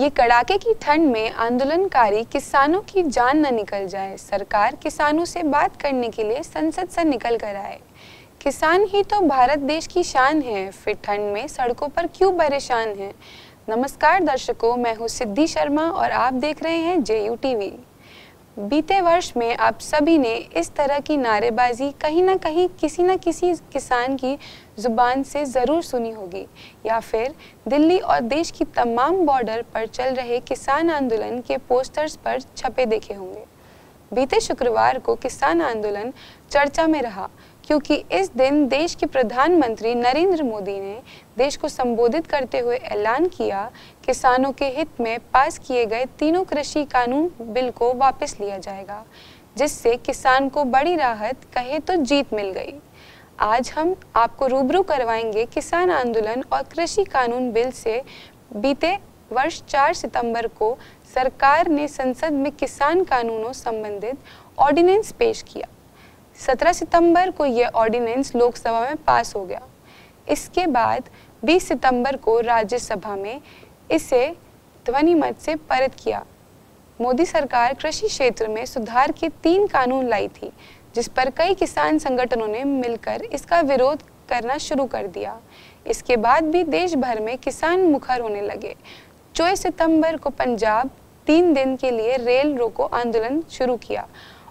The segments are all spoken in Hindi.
ये कड़ाके की ठंड में आंदोलनकारी किसानों की जान न निकल जाए, सरकार किसानों से बात करने के लिए संसद से निकल कर आए। किसान ही तो भारत देश की शान है, फिर ठंड में सड़कों पर क्यों परेशान है। नमस्कार दर्शकों, मैं हूँ सिद्धि शर्मा और आप देख रहे हैं JU TV। बीते वर्ष में आप सभी ने इस तरह की नारेबाजी कहीं ना कहीं किसी न किसी किसान की जुबान से ज़रूर सुनी होगी, या फिर दिल्ली और देश की तमाम बॉर्डर पर चल रहे किसान आंदोलन के पोस्टर्स पर छपे देखे होंगे। बीते शुक्रवार को किसान आंदोलन चर्चा में रहा क्योंकि इस दिन देश के प्रधानमंत्री नरेंद्र मोदी ने देश को संबोधित करते हुए ऐलान किया, किसानों के हित में पास किए गए तीनों कृषि कानून बिल को वापस लिया जाएगा, जिससे किसान को बड़ी राहत कहे तो जीत मिल गई। आज हम आपको रूबरू करवाएंगे किसान आंदोलन और कृषि कानून बिल से। बीते वर्ष 4 सितंबर को सरकार ने संसद में किसान कानूनों संबंधित ऑर्डिनेंस पेश किया। 17 सितंबर को यह ऑर्डिनेंस लोकसभा में पास हो गया। इसके बाद 20 सितंबर को राज्यसभा में इसे ध्वनिमत से पारित किया। मोदी सरकार कृषि क्षेत्र में सुधार के 3 कानून लाई थी, जिस पर कई किसान संगठनों ने मिलकर इसका विरोध करना शुरू कर दिया। इसके बाद भी देश भर में किसान मुखर होने लगे। 24 सितंबर को पंजाब 3 दिन के लिए रेल रोको आंदोलन शुरू किया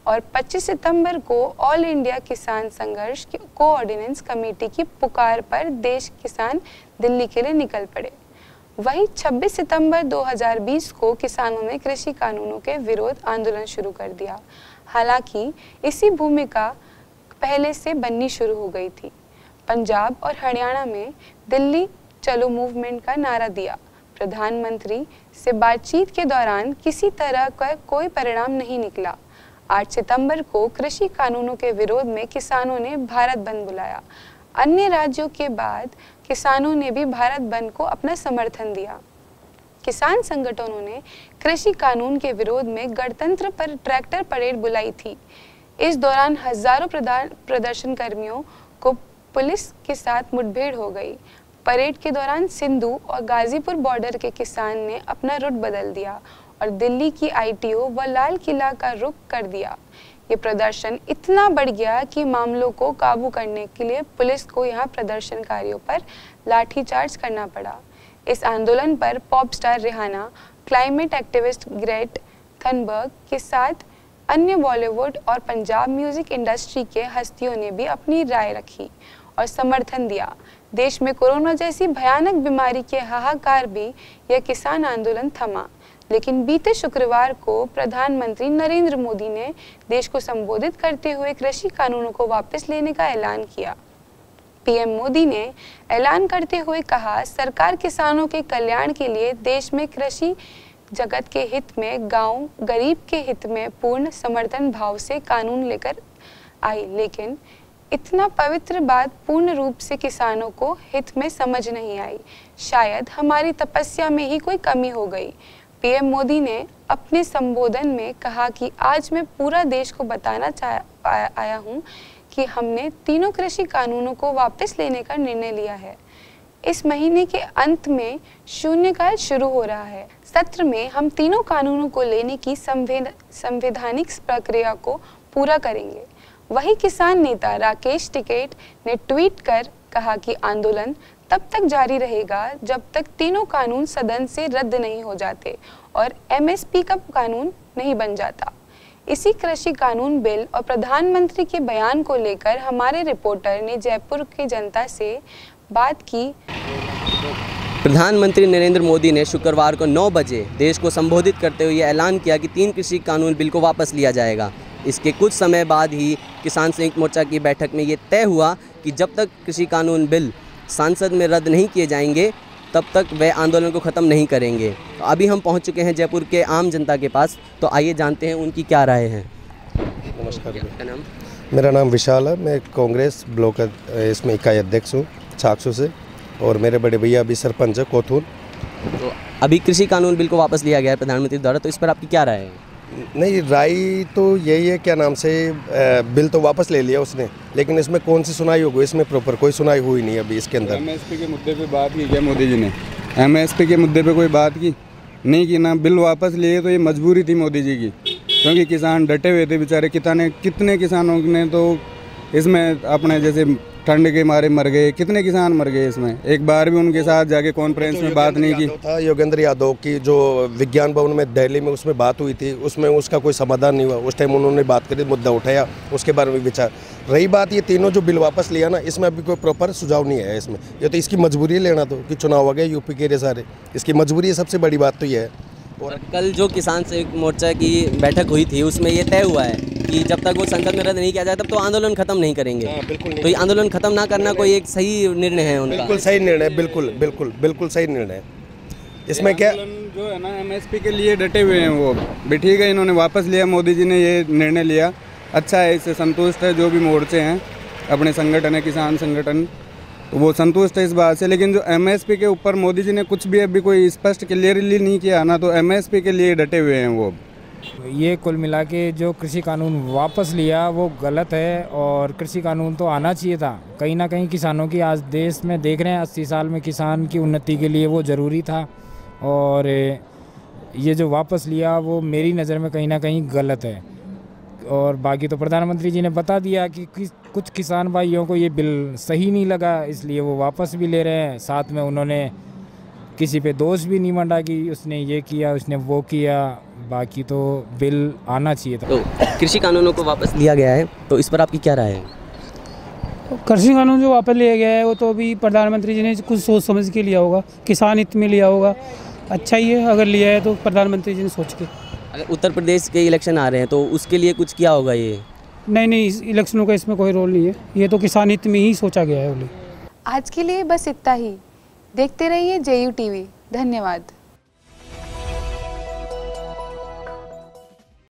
और 25 सितंबर को ऑल इंडिया किसान संघर्ष कोऑर्डिनेंस कमेटी की पुकार पर देश किसान दिल्ली के लिए निकल पड़े। वहीं 26 सितंबर 2020 को किसानों ने कृषि कानूनों के विरोध आंदोलन शुरू कर दिया। हालांकि इसी भूमिका पहले से बननी शुरू हो गई थी। पंजाब और हरियाणा में दिल्ली चलो मूवमेंट का नारा दिया। प्रधानमंत्री से बातचीत के दौरान किसी तरह का कोई परिणाम नहीं निकला। 8 सितंबर को कृषि कानूनों के विरोध में किसानों ने भारत बंद बुलाया। अन्य राज्यों के बाद किसानों ने भी भारत बंद को अपना समर्थन दिया। किसान संगठनों ने कृषि कानून के विरोध में गणतंत्र पर ट्रैक्टर परेड बुलाई थी। इस दौरान हजारों प्रदर्शनकारियों को पुलिस के साथ मुठभेड़ हो गई। परेड के दौरान सिंधु और गाजीपुर बॉर्डर के किसान ने अपना रुट बदल दिया और दिल्ली की ITO व लाल किला का रुख कर दिया। ये प्रदर्शन इतना बढ़ गया कि मामलों को काबू करने के लिए पुलिस को यहाँ प्रदर्शनकारियों पर लाठीचार्ज करना पड़ा। इस आंदोलन पर pop star Rihanna, climate activist Greta Thunberg के साथ अन्य बॉलीवुड और पंजाब म्यूजिक इंडस्ट्री के हस्तियों ने भी अपनी राय रखी और समर्थन दिया। देश में कोरोना जैसी भयानक बीमारी के हाहाकार भी यह किसान आंदोलन थमा, लेकिन बीते शुक्रवार को प्रधानमंत्री नरेंद्र मोदी ने देश को संबोधित करते हुए कृषि कानूनों को वापस लेने का ऐलान किया। PM मोदी ने ऐलान करते हुए कहा, सरकार किसानों के कल्याण के लिए देश में कृषि जगत के हित में, गांव गरीब के हित में पूर्ण समर्थन भाव से कानून लेकर आई, लेकिन इतना पवित्र बात पूर्ण रूप से किसानों को हित में समझ नहीं आई। शायद हमारी तपस्या में ही कोई कमी हो गई। PM मोदी ने अपने संबोधन में कहा कि आज मैं पूरा देश को बताना आया हूँ कि हमने तीनों कृषि कानूनों को वापस लेने का निर्णय लिया है। इस महीने के अंत में शून्यकाल शुरू हो रहा है। सत्र में हम तीनों कानूनों को लेने की संवैधानिक प्रक्रिया को पूरा करेंगे। वही किसान नेता राकेश टिकैत ने ट्वीट कर कहा कि आंदोलन तब तक जारी रहेगा जब तक तीनों कानून सदन से रद्द नहीं हो जाते और MSP का कानून नहीं बन जाता। इसी कृषि कानून बिल और प्रधानमंत्री के बयान को लेकर हमारे रिपोर्टर ने जयपुर की जनता से बात की। प्रधानमंत्री नरेंद्र मोदी ने शुक्रवार को 9 बजे देश को संबोधित करते हुए ऐलान किया कि 3 कृषि कानून बिल को वापस लिया जाएगा। इसके कुछ समय बाद ही किसान संयुक्त मोर्चा की बैठक में ये तय हुआ कि जब तक कृषि कानून बिल संसद में रद्द नहीं किए जाएंगे तब तक वे आंदोलन को ख़त्म नहीं करेंगे। तो अभी हम पहुंच चुके हैं जयपुर के आम जनता के पास, तो आइए जानते हैं उनकी क्या राय है। नमस्कार, क्या नाम? मेरा नाम विशाल है। मैं कांग्रेस ब्लॉक इसमें इकाई अध्यक्ष हूँ छाक्षू से, और मेरे बड़े भैया अभी सरपंच है कोथूर। तो अभी कृषि कानून बिल को वापस लिया गया है प्रधानमंत्री द्वारा, तो इस पर आपकी क्या राय है? नहीं, राय तो यही है, क्या नाम से बिल तो वापस ले लिया उसने, लेकिन इसमें कौन सी सुनाई होगी? इसमें प्रॉपर कोई सुनाई हुई नहीं अभी इसके अंदर। MSP के मुद्दे पे बात की क्या मोदी जी ने? MSP के मुद्दे पे कोई बात की? नहीं की ना, बिल वापस लिए तो ये मजबूरी थी मोदी जी की, क्योंकि किसान डटे हुए थे बेचारे। कितने किसानों ने तो इसमें अपने जैसे ठंड के मारे मर गए, कितने किसान मर गए इसमें। एक बार भी उनके साथ जाके कॉन्फ्रेंस में बात नहीं की था। योगेंद्र यादव की जो विज्ञान भवन में दिल्ली में उसमें बात हुई थी, उसमें उसका कोई समाधान नहीं हुआ। उस टाइम उन्होंने बात करी, मुद्दा उठाया, उसके बारे में विचार। रही बात ये तीनों जो बिल वापस लिया ना, इसमें अभी कोई प्रॉपर सुझाव नहीं है इसमें। ये तो इसकी मजबूरी है लेना, तो कि चुनाव हो गए यूपी के सारे, इसकी मजबूरी है। सबसे बड़ी बात तो ये है। और कल जो किसान संयुक्त मोर्चा की बैठक हुई थी उसमें ये तय हुआ है कि जब तक वो संसद में रद्द नहीं किया जाए तब तो आंदोलन खत्म नहीं करेंगे। बिल्कुल नहीं। तो ये आंदोलन खत्म ना करना कोई एक सही निर्णय है उनका। बिल्कुल सही निर्णय, बिल्कुल सही निर्णय। इसमें क्या जो है ना, एमएसपी के लिए डटे हुए हैं वो भी। ठीक है, इन्होंने वापस लिया, मोदी जी ने ये निर्णय लिया, अच्छा है, इससे संतुष्ट है जो भी मोर्चे हैं, अपने संगठन है, किसान संगठन, तो वो संतुष्ट है इस बात से। लेकिन जो एमएसपी के ऊपर मोदी जी ने कुछ भी अभी कोई स्पष्ट क्लियरली नहीं किया ना, तो एमएसपी के लिए डटे हुए हैं वो। ये कुल मिला के जो कृषि कानून वापस लिया वो गलत है, और कृषि कानून तो आना चाहिए था। कहीं ना कहीं किसानों की आज देश में देख रहे हैं 80 साल में किसान की उन्नति के लिए वो ज़रूरी था, और ये जो वापस लिया वो मेरी नज़र में कहीं ना कहीं गलत है। और बाकी तो प्रधानमंत्री जी ने बता दिया कि कुछ किसान भाइयों को ये बिल सही नहीं लगा, इसलिए वो वापस भी ले रहे हैं। साथ में उन्होंने किसी पे दोष भी नहीं मंडा कि उसने ये किया, उसने वो किया। बाकी तो बिल आना चाहिए था। तो कृषि कानूनों को वापस लिया गया है, तो इस पर आपकी क्या राय है? कृषि कानून जो वापस लिया गया है वो तो अभी प्रधानमंत्री जी ने कुछ सोच समझ के लिया होगा, किसान हित में लिया होगा। अच्छा ही है अगर लिया है तो प्रधानमंत्री जी ने सोच के। अगर उत्तर प्रदेश के इलेक्शन आ रहे हैं तो उसके लिए कुछ किया होगा ये? नहीं, इस इलेक्शनों का इसमें कोई रोल नहीं है, ये तो किसान हित में ही सोचा गया है। आज के लिए बस इतना ही। देखते रहिए JU TV। धन्यवाद।